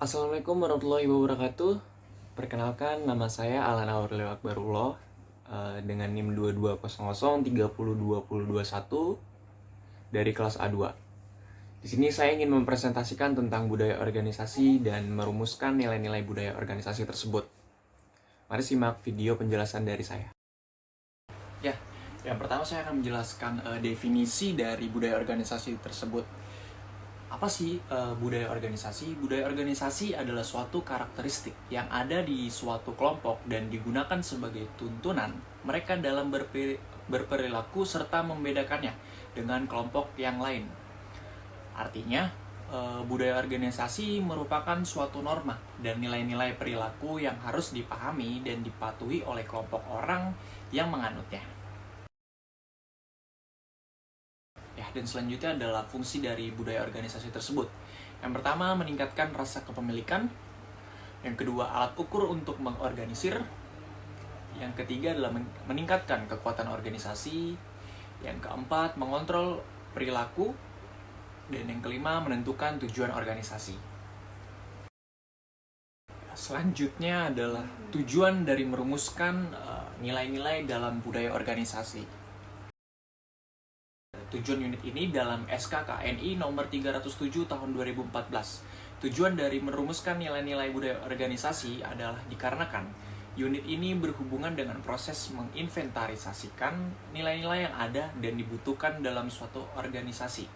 Assalamualaikum warahmatullahi wabarakatuh. Perkenalkan, nama saya Alan Aurelio Akbarullah dengan NIM 2200302021 dari kelas A2. Di sini saya ingin mempresentasikan tentang budaya organisasi dan merumuskan nilai-nilai budaya organisasi tersebut. Mari simak video penjelasan dari saya. Ya, yang pertama saya akan menjelaskan definisi dari budaya organisasi tersebut. Apa sih budaya organisasi? Budaya organisasi adalah suatu karakteristik yang ada di suatu kelompok dan digunakan sebagai tuntunan mereka dalam berperilaku serta membedakannya dengan kelompok yang lain. Artinya, budaya organisasi merupakan suatu norma dan nilai-nilai perilaku yang harus dipahami dan dipatuhi oleh kelompok orang yang menganutnya. Dan selanjutnya adalah fungsi dari budaya organisasi tersebut. Yang pertama, meningkatkan rasa kepemilikan. Yang kedua, alat ukur untuk mengorganisir. Yang ketiga adalah meningkatkan kekuatan organisasi. Yang keempat, mengontrol perilaku. Dan yang kelima, menentukan tujuan organisasi. Selanjutnya adalah tujuan dari merumuskan nilai-nilai dalam budaya organisasi. Tujuan unit ini dalam SKKNI nomor 307 tahun 2014. Tujuan dari merumuskan nilai-nilai budaya organisasi adalah dikarenakan unit ini berhubungan dengan proses menginventarisasikan nilai-nilai yang ada dan dibutuhkan dalam suatu organisasi,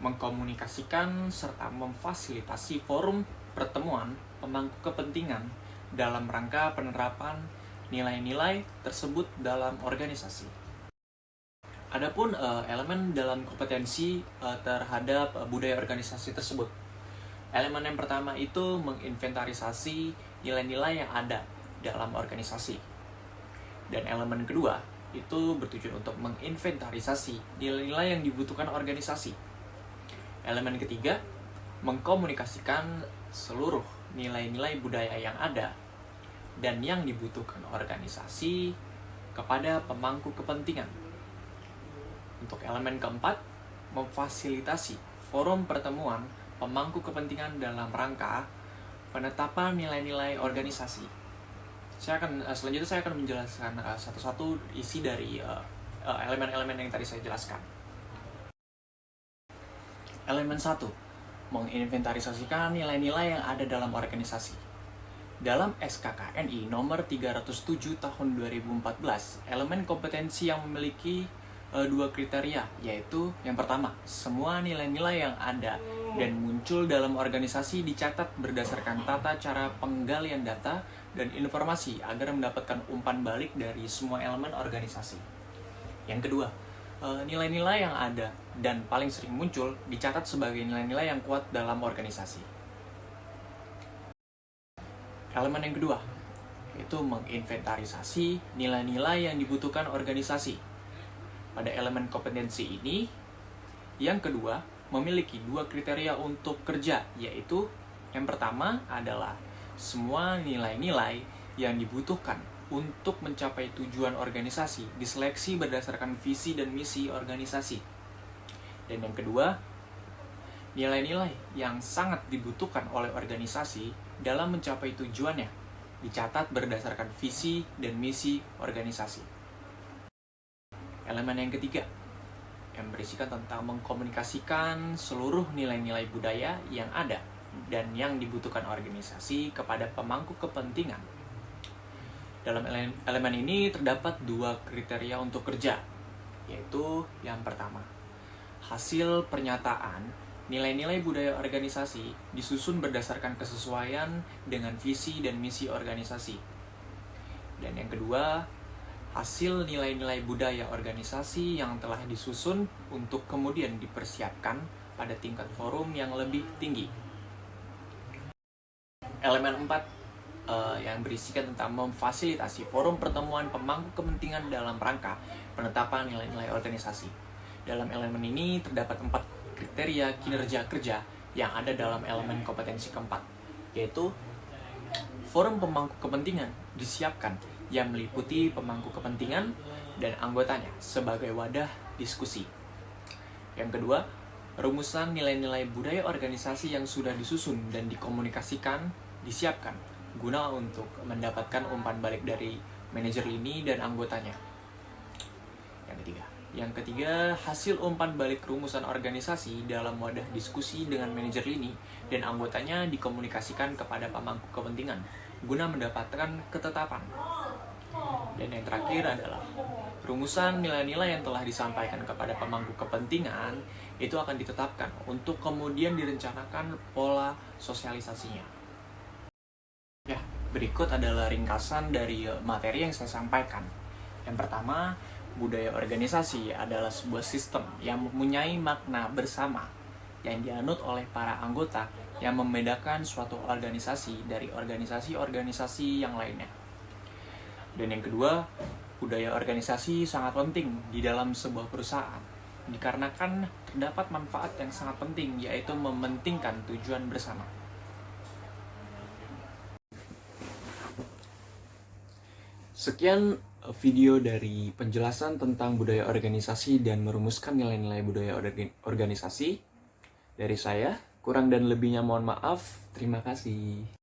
mengkomunikasikan serta memfasilitasi forum pertemuan pemangku kepentingan dalam rangka penerapan nilai-nilai tersebut dalam organisasi. Adapun elemen dalam kompetensi terhadap budaya organisasi tersebut. Elemen yang pertama itu menginventarisasi nilai-nilai yang ada dalam organisasi. Dan elemen kedua itu bertujuan untuk menginventarisasi nilai-nilai yang dibutuhkan organisasi. Elemen ketiga, mengkomunikasikan seluruh nilai-nilai budaya yang ada dan yang dibutuhkan organisasi kepada pemangku kepentingan. Untuk elemen keempat, memfasilitasi forum pertemuan pemangku kepentingan dalam rangka penetapan nilai-nilai organisasi. Selanjutnya saya akan menjelaskan satu-satu isi dari elemen-elemen yang tadi saya jelaskan. Elemen 1, menginventarisasikan nilai-nilai yang ada dalam organisasi. Dalam SKKNI nomor 307 tahun 2014, elemen kompetensi yang memiliki dua kriteria, yaitu yang pertama, semua nilai-nilai yang ada dan muncul dalam organisasi dicatat berdasarkan tata cara penggalian data dan informasi agar mendapatkan umpan balik dari semua elemen organisasi. Yang kedua, nilai-nilai yang ada dan paling sering muncul dicatat sebagai nilai-nilai yang kuat dalam organisasi. Elemen yang kedua, yaitu menginventarisasi nilai-nilai yang dibutuhkan organisasi. Pada elemen kompetensi ini, yang kedua, memiliki dua kriteria untuk kerja, yaitu yang pertama adalah semua nilai-nilai yang dibutuhkan untuk mencapai tujuan organisasi diseleksi berdasarkan visi dan misi organisasi. Dan yang kedua, nilai-nilai yang sangat dibutuhkan oleh organisasi dalam mencapai tujuannya dicatat berdasarkan visi dan misi organisasi. Elemen yang ketiga, yang berisikan tentang mengkomunikasikan seluruh nilai-nilai budaya yang ada dan yang dibutuhkan organisasi kepada pemangku kepentingan. Dalam elemen ini terdapat dua kriteria untuk kerja, yaitu yang pertama, hasil pernyataan nilai-nilai budaya organisasi disusun berdasarkan kesesuaian dengan visi dan misi organisasi. Dan yang kedua, hasil nilai-nilai budaya organisasi yang telah disusun untuk kemudian dipersiapkan pada tingkat forum yang lebih tinggi. Elemen 4 yang berisikan tentang memfasilitasi forum pertemuan pemangku kepentingan dalam rangka penetapan nilai-nilai organisasi. Dalam elemen ini terdapat 4 kriteria kinerja kerja yang ada dalam elemen kompetensi keempat, yaitu forum pemangku kepentingan disiapkan yang meliputi pemangku kepentingan dan anggotanya sebagai wadah diskusi. Yang kedua, Rumusan nilai-nilai budaya organisasi yang sudah disusun dan dikomunikasikan disiapkan guna untuk mendapatkan umpan balik dari manajer lini dan anggotanya. Yang ketiga, hasil umpan balik rumusan organisasi dalam wadah diskusi dengan manajer lini dan anggotanya dikomunikasikan kepada pemangku kepentingan guna mendapatkan ketetapan. Dan yang terakhir adalah rumusan nilai-nilai yang telah disampaikan kepada pemangku kepentingan itu akan ditetapkan untuk kemudian direncanakan pola sosialisasinya. Ya, berikut adalah ringkasan dari materi yang saya sampaikan. Yang pertama, budaya organisasi adalah sebuah sistem yang mempunyai makna bersama yang dianut oleh para anggota yang membedakan suatu organisasi dari organisasi-organisasi yang lainnya. Dan yang kedua, budaya organisasi sangat penting di dalam sebuah perusahaan dikarenakan terdapat manfaat yang sangat penting, yaitu mementingkan tujuan bersama. Sekian video dari penjelasan tentang budaya organisasi dan merumuskan nilai-nilai budaya organisasi dari saya. Kurang dan lebihnya mohon maaf. Terima kasih.